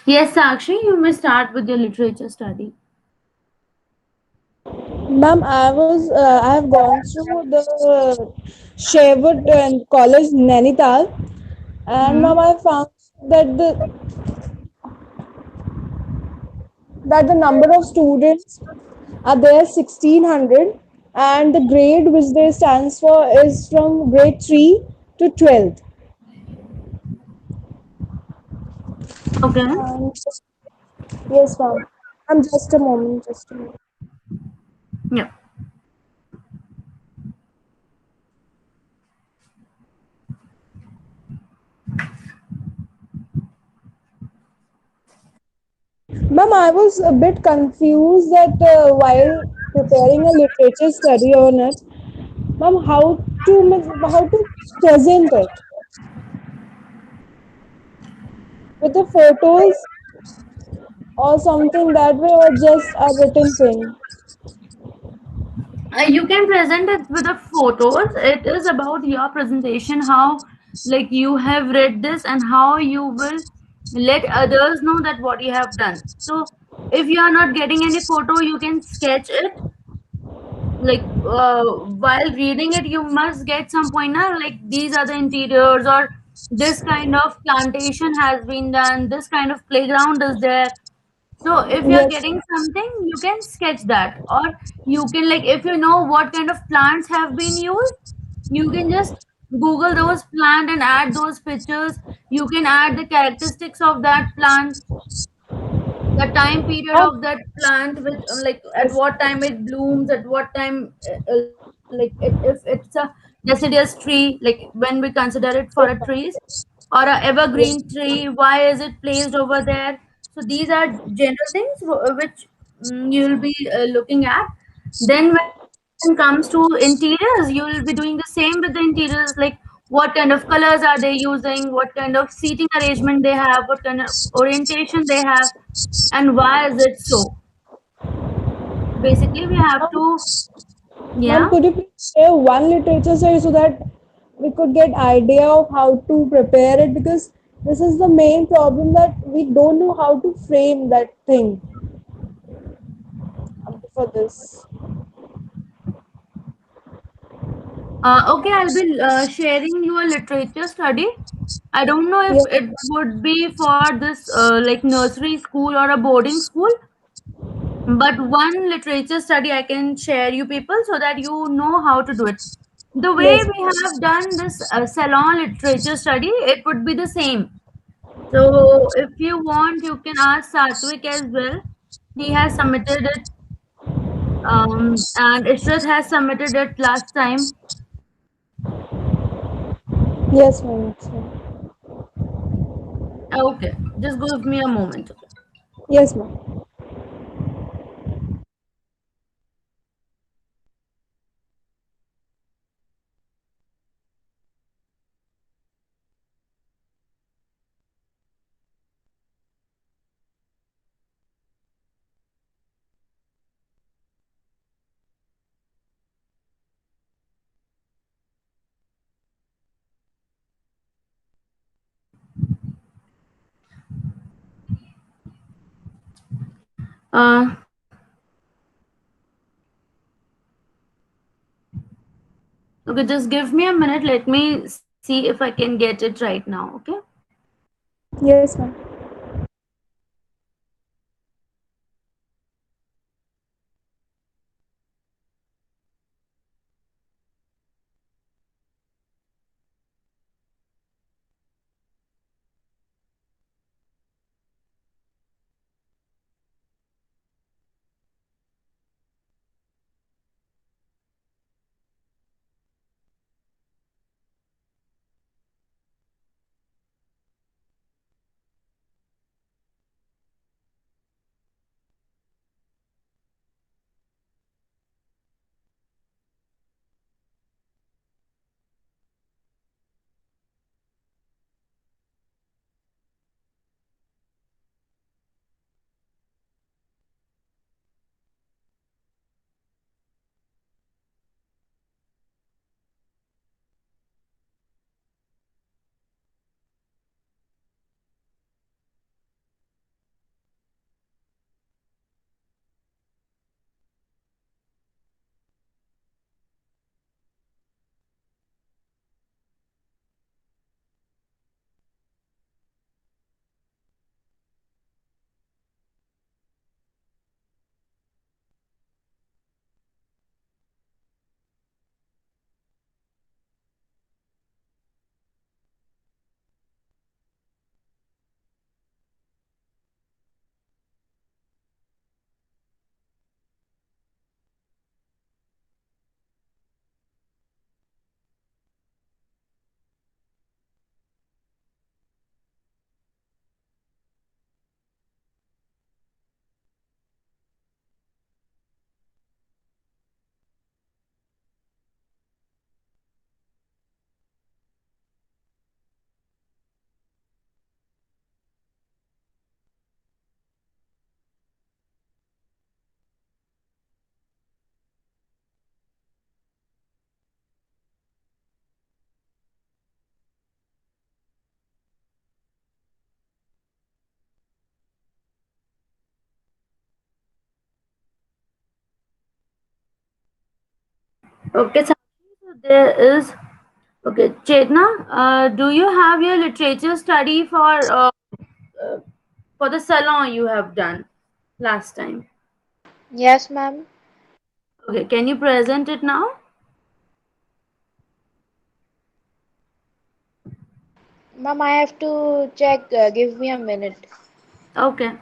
Yes, Sakshi, you may start with your literature study. Ma'am, I have gone through the Sherwood and College Nainital, and Hmm. ma'am, I found that the number of students are there 1600, and the grade which they stands for is from grade 3 to 12th. Okay. And yes, ma'am. I'm just a moment, just a moment. Yeah. Ma'am, I was a bit confused that while preparing a literature study on it, ma'am, how to present it with the photos or something that way, or just a written thing. You can present it with the photos. It is about your presentation, how like you have read this and how you will let others know that what you have done. So if you are not getting any photo, you can sketch it. Like while reading it, you must get some pointer, like these are the interiors, or this kind of plantation has been done, this kind of playground is there. So if you're Yes, getting something, you can sketch that, or you can, like, if you know what kind of plants have been used, you can just Google those plant and add those pictures. You can add the characteristics of that plant, the time period ma'am. of that plant, which like at Yes, what time it blooms, at what time, like if it's a deciduous tree, like when we consider it for a yes, trees, ma'am. or a evergreen Yes. tree, why is it placed over there. So these are general things which you'll be looking at. Then when it comes to interiors, you'll be doing the same with the interiors, like what kind of colors are they using, what kind of seating arrangement they have, what kind of orientation they have, and why is it so. Basically we have Ma'am, to, ma'am, yeah. could you please share one literature study so that we could get idea of how to prepare it? Because this is the main problem, that we don't know how to frame that thing for this. Okay, I'll be sharing you a literature study. I don't know if Yes, it would be for this like nursery school or a boarding school, but one literature study I can share you people so that you know how to do it. The way yes, we have done this salon literature study, it would be the same. So if you want, you can ask Satwik as well. He has submitted it, and Ishrat has submitted it last time. yes, ma'am. Yes, ma'am. Okay, just give me a moment. Yes, ma'am. Uh, okay, just give me a minute. Let me see if I can get it right now. Okay. Yes, ma'am. Okay, so there is. Okay, Chetna, do you have your literature study uh, for the salon you have done last time? Yes, ma'am. Okay, can you present it now? Ma'am, I have to check. Give me a minute. Okay.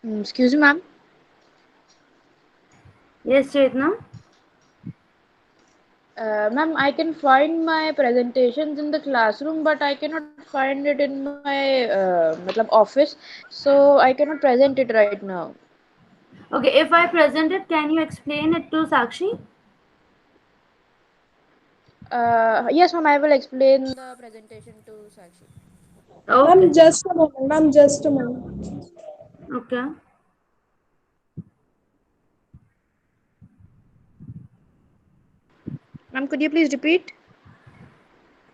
Excuse me, ma'am. Yes, Chetna. Ma'am, I can find my presentations in the classroom, but I cannot find it in my matlab office. So I cannot present it right now. Okay, if I present it, can you explain it to Sakshi? Yes, ma'am. I will explain the presentation to Sakshi. Ma'am, Okay. just a moment. Ma'am, just a moment. Okay. Ma'am, could you please repeat?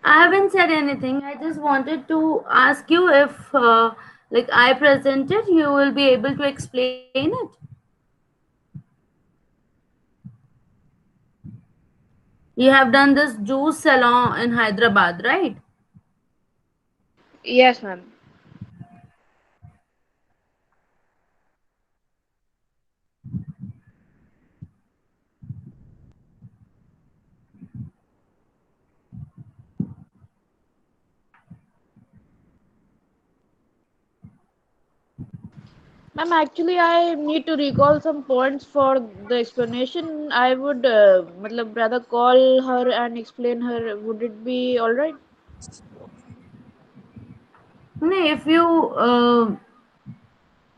I haven't said anything. I just wanted to ask you if, like, I presented, you will be able to explain it. You have done this juice salon in Hyderabad, right? Yes, ma'am. Ma'am, actually, I need to recall some points for the explanation. I would matlab rather call her and explain her. Would it be all right? No, if you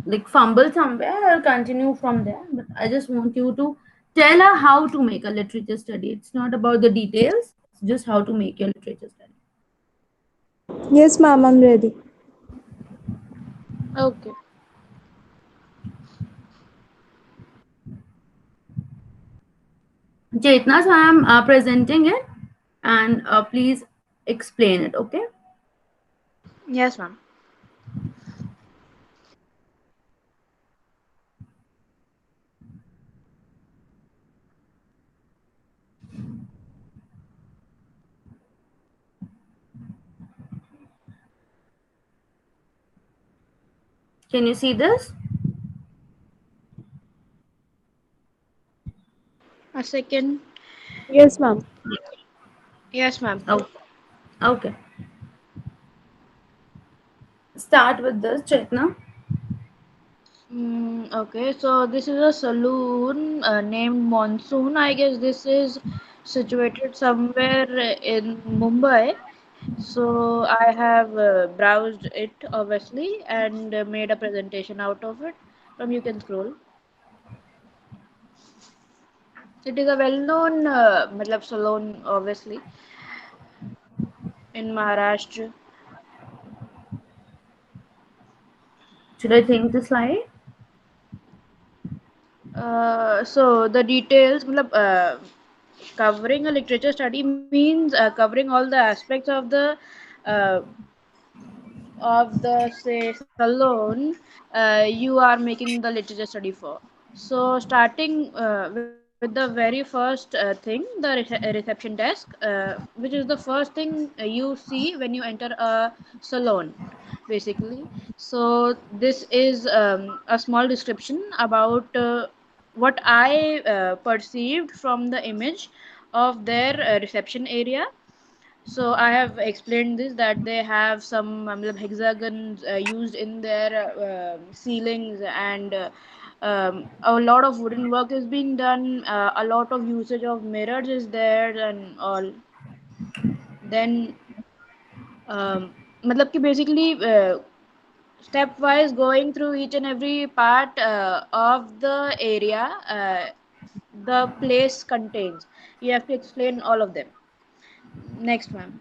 like fumble somewhere, I'll continue from there. But I just want you to tell her how to make a literature study. It's not about the details, it's just how to make your literature study. Yes, ma'am, I'm ready. Okay. Chetna, so I'm presenting it and please explain it, okay? Yes, ma'am. Can you see this? A second. Yes, ma'am. Yes, ma'am. Oh, okay. Start with this, Chetna. Okay, so this is a saloon named Monsoon. I guess this is situated somewhere in Mumbai. So I have browsed it obviously and made a presentation out of it. From you can scroll. It is a well-known matlab salon, obviously, in Maharashtra. Should I think the slide? So the details, matlab, covering a literature study means covering all the aspects uh, of the say salon you are making the literature study for. So starting with the very first thing, the reception desk, which is the first thing you see when you enter a salon, basically. So this is a small description about what I perceived from the image of their reception area. So I have explained this that they have some hexagons used in their ceilings, and a lot of wooden work is being done. A lot of usage of mirrors is there and all. Then मतलब कि basically stepwise going through each and every part of the area the place contains. You have to explain all of them. Next, ma'am.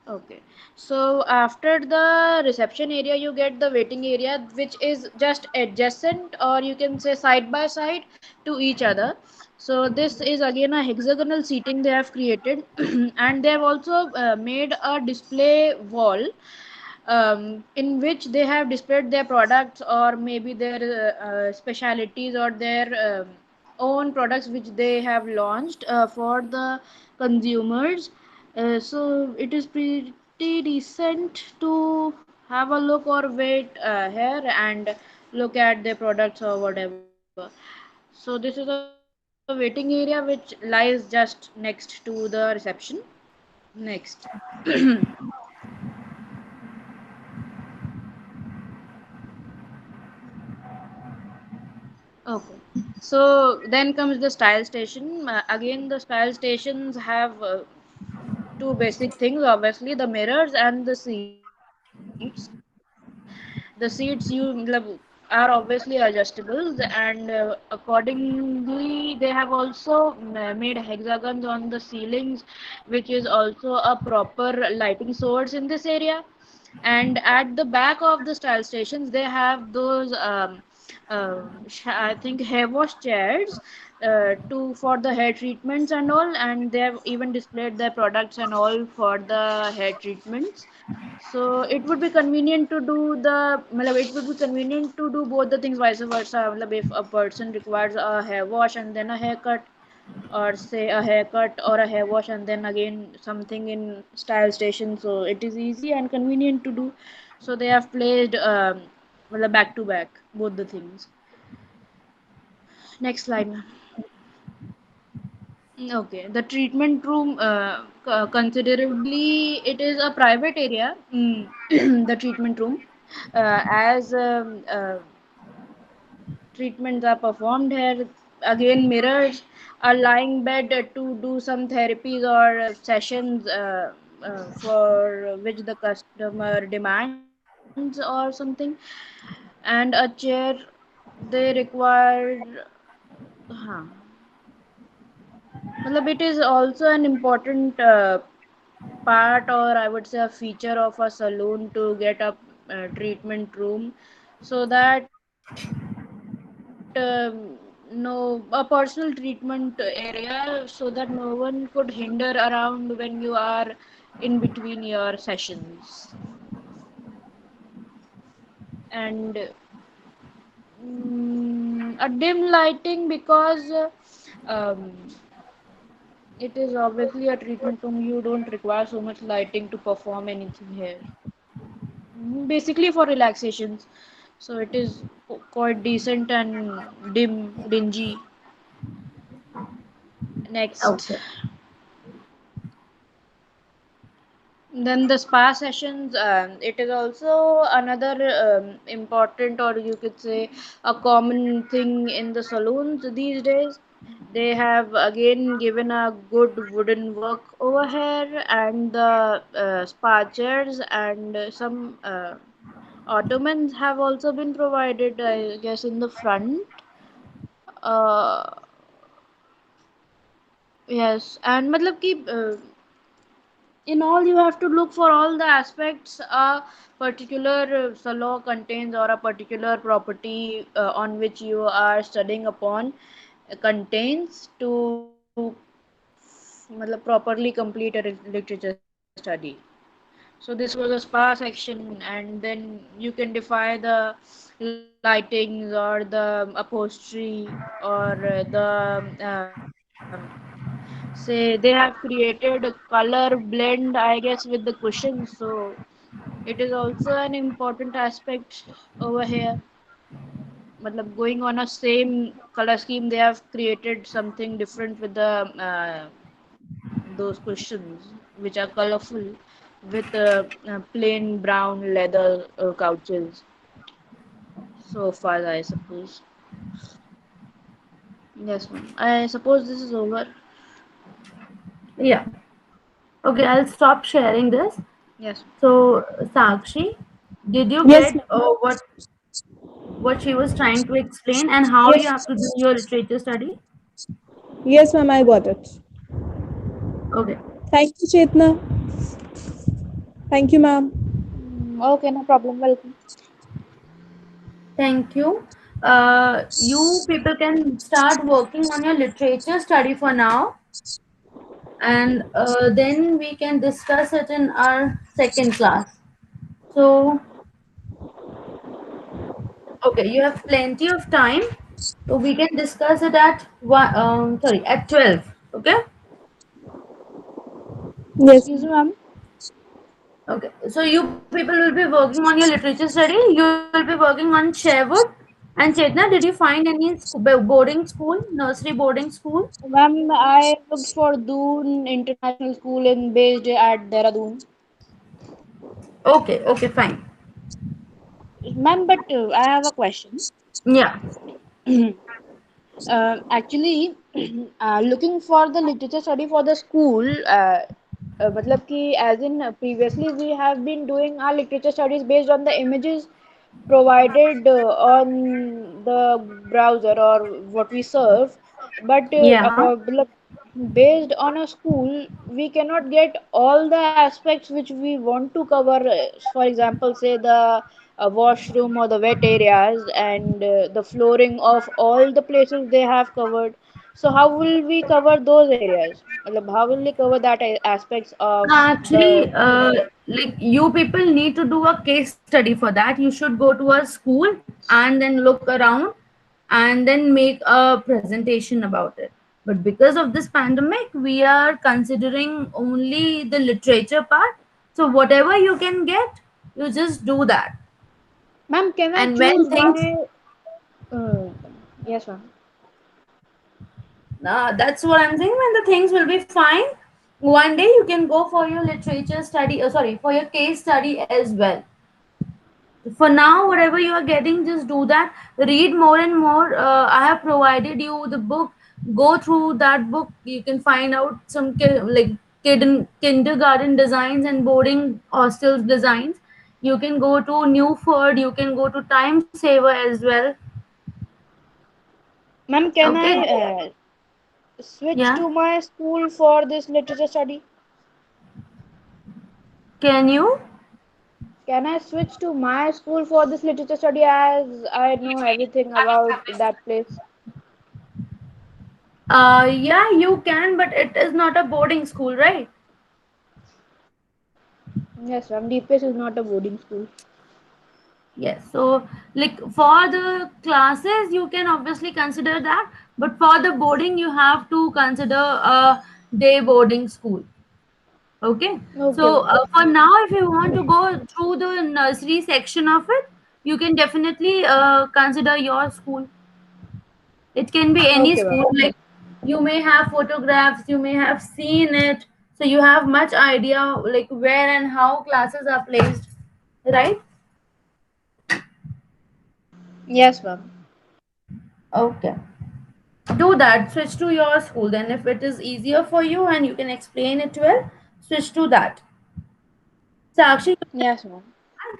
Okay. So after the reception area, you get the waiting area, which is just adjacent, or you can say side by side to each other. So this is again a hexagonal seating they have created, and they have also made a display wall in which they have displayed their products, or maybe their specialities, or their own products which they have launched for the consumers. So it is pretty decent to have a look or wait here and look at their products or whatever. So this is a waiting area which lies just next to the reception. Next. Okay. So then comes the style station. Again, the style stations have two basic things, obviously, the mirrors and the seats. The seats are obviously adjustable, and accordingly they have also made hexagons on the ceilings, which is also a proper lighting source in this area. And at the back of the style stations they have those I think hair wash chairs to for the hair treatments and all, and they have even displayed their products and all for the hair treatments. So it would be convenient to do it would be convenient to do both the things vice versa. If a person requires a hair wash and then a haircut, or say a haircut or a hair wash and then again something in style station, so it is easy and convenient to do. So they have placed back to back both the things. Next slide, ma'am. Okay, the treatment room, considerably, it is a private area. The treatment room, as treatments are performed here. Again, mirrors, a lying bed to do some therapies or sessions for which the customer demands or something, and a chair they require. Huh. Matlab, it is also an important part, or I would say a feature of a saloon to get a treatment room, so that no a personal treatment area, so that no one could hinder around when you are in between your sessions. And a dim lighting, because um, it is obviously a treatment room. You don't require so much lighting to perform anything here. Basically for relaxations. So it is quite decent and dingy. Next. Okay. Then the spa sessions, it is also another important, or you could say a common thing in the saloons these days. They have again given a good wooden work over here, and the spa chairs and some ottomans have also been provided, I guess, in the front. uh, yes, and matlab ki in all you have to look for all the aspects a particular law contains or a particular property on which you are studying upon contains to matlab, properly complete a literature study. So this was a spa section, and then you can define the lightings or the upholstery or say they have created color blend, I guess, with the cushions. So it is also an important aspect over here. Matlab, going on a same color scheme, they have created something different with the those cushions which are colorful with plain brown leather couches, sofas, I suppose. Yes, ma'am. I suppose this is over. Yeah. Okay, I'll stop sharing this. Yes. So, Sakshi, did you Yes, get ma'am. what she was trying to explain and how you have Yes, to do your literature study? yes, ma'am. I got it. Okay. Thank you, Chetna. Thank you, ma'am. Okay, no problem. Welcome. Thank you. You people can start working on your literature study for now, and then we can discuss it in our second class. So, okay, you have plenty of time, so we can discuss it at one. Sorry, at 12. Okay. Yes, Excuse ma'am. me, ma'am. Okay. So you people will be working on your literature study. You will be working on Sherwood. And Chetna, did you find any boarding school, nursery boarding school? Ma'am, I looked for Doon International School in based at Dehradun. Okay. Okay. Fine. Ma'am, but I have a question. Yeah. Actually, looking for the literature study for the school, matlab ki as in previously we have been doing our literature studies based on the images provided on the browser or what we serve, but Yeah. matlab, based on a school we cannot get all the aspects which we want to cover. For example, say the washroom or the wet areas and the flooring of all the places they have covered. So how will we cover those areas? Matlab, how will we cover that aspects of the Actually, like you people need to do a case study for that. You should go to a school and then look around and then make a presentation about it. But because of this pandemic, we are considering only the literature part. So whatever you can get, you just do that. ma'am? Can I And when choose things, my uh, yes, ma'am. that's what I'm saying. When the things will be fine, one day you can go for your literature study. Sorry, for your case study as well. For now, whatever you are getting, just do that. Read more and more. I have provided you the book. Go through that book. You can find out some like kindergarten designs and boarding hostels designs. You can go to Newford. You can go to Time Saver as well. Ma'am, can Okay. I switch Yeah. to my school for this literature study? Can you? Can I switch to my school for this literature study as I know everything about that place? Yeah, you can, but it is not a boarding school, right? Yes, ma'am. DPS is not a boarding school. Yes, so like for the classes, you can obviously consider that, but for the boarding, you have to consider a day boarding school. Okay, Okay, so ma'am. for now, if you want to go through the nursery section of it, you can definitely consider your school. It can be any Okay, ma'am. school, like you may have photographs, you may have seen it, so you have much idea like where and how classes are placed, right? Yes, ma'am. Okay. Do that, switch to your school. Then if it is easier for you and you can explain it well, switch to that. So actually, Yes, ma'am.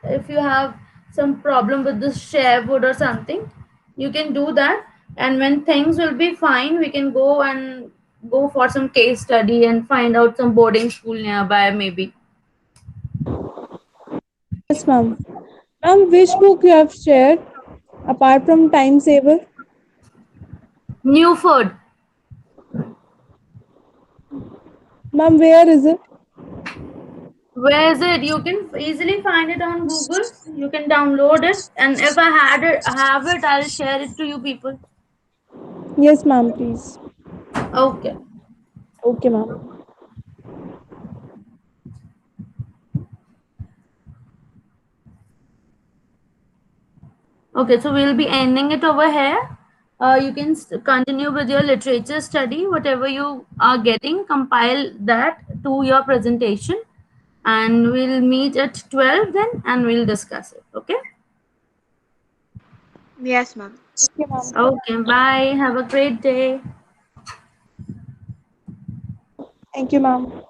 if you have some problem with this Sherwood or something, you can do that. And when things will be fine, we can go for some case study and find out some boarding school nearby, maybe. Yes, ma'am. Ma'am, which book you have shared apart from Time Saver? Newford. Ma'am, where is it? Where is it? You can easily find it on Google. You can download it, and if I had it, have it, I'll share it to you people. Yes, ma'am, please. Okay. Okay, ma'am. Okay, so we'll be ending it over here. You can continue with your literature study, whatever you are getting, compile that to your presentation, and we'll meet at 12 then and we'll discuss it. Okay? Yes, ma'am. Okay, ma'am. Okay, bye. Have a great day. Thank you, ma'am.